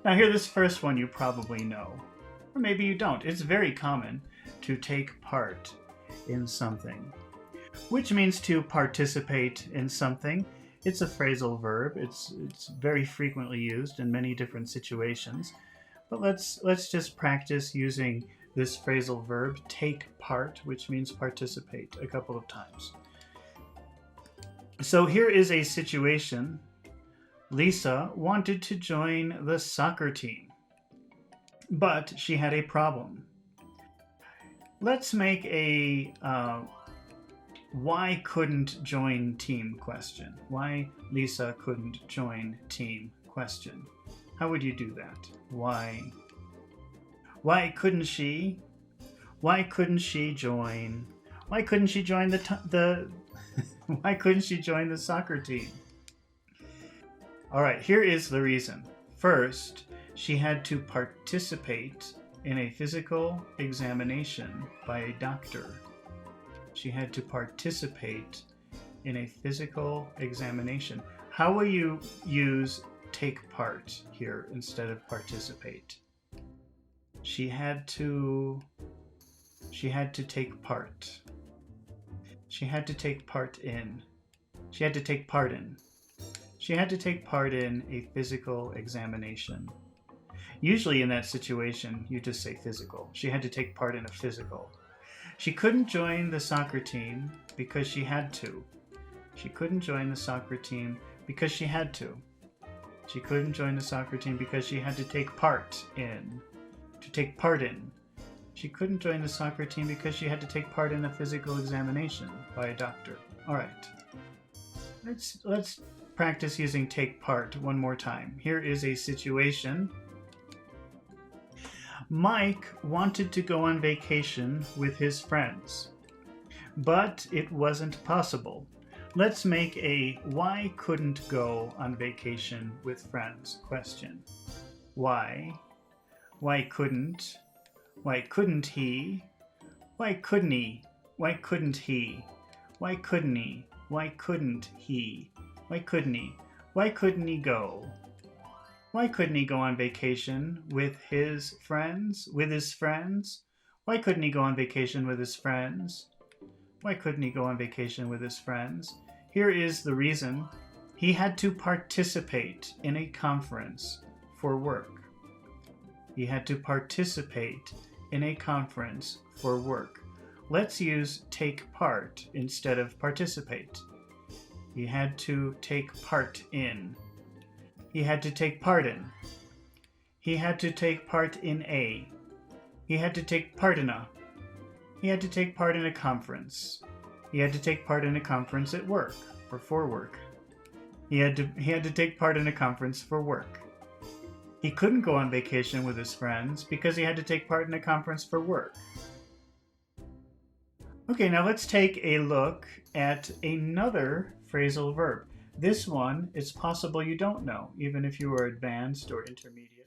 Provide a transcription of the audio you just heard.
Now here, this first one you probably know, or maybe you don't. It's very common to take part in something, which means to participate in something. It's a phrasal verb. It's very frequently used in many different situations. But let's just practice using this phrasal verb, take part, which means participate, a couple of times. So here is a situation. Lisa wanted to join the soccer team, but she had a problem. Let's make a why couldn't join team question. Why Lisa couldn't join team question. How would you do that? Why? Why couldn't she? Why couldn't she join? Why couldn't she join the why couldn't she join the soccer team? All right, here is the reason. First, she had to participate in a physical examination by a doctor. She had to participate in a physical examination. How will you use take part here instead of participate? She had to take part. She had to take part in. She had to take part in. She had to take part in a physical examination. Usually in that situation, you just say physical. She had to take part in a physical. She couldn't join the soccer team because she had to. She couldn't join the soccer team because she had to. She couldn't join the soccer team because she had to take part in. To take part in. She couldn't join the soccer team because she had to take part in a physical examination by a doctor. All right. Let's practice using take part one more time. Here is a situation. Mike wanted to go on vacation with his friends, but it wasn't possible. Let's make a why couldn't go on vacation with friends question. Why? Why couldn't? Why couldn't he? Why couldn't he? Why couldn't he? Why couldn't he? Why couldn't he? Why couldn't he? Why couldn't he go? Why couldn't he go on vacation with his friends? With his friends? Why couldn't he go on vacation with his friends? Why couldn't he go on vacation with his friends? Here is the reason. He had to participate in a conference for work. He had to participate in a conference for work. Let's use take part instead of participate. He had to take part in. He had to take part in. He had to take part in a. He had to take part in a. He had to take part in a conference. He had to take part in a conference at work or for work. He had to take part in a conference for work. He couldn't go on vacation with his friends because he had to take part in a conference for work. Okay, now let's take a look at another phrasal verb. This one, it's possible you don't know, even if you are advanced or intermediate.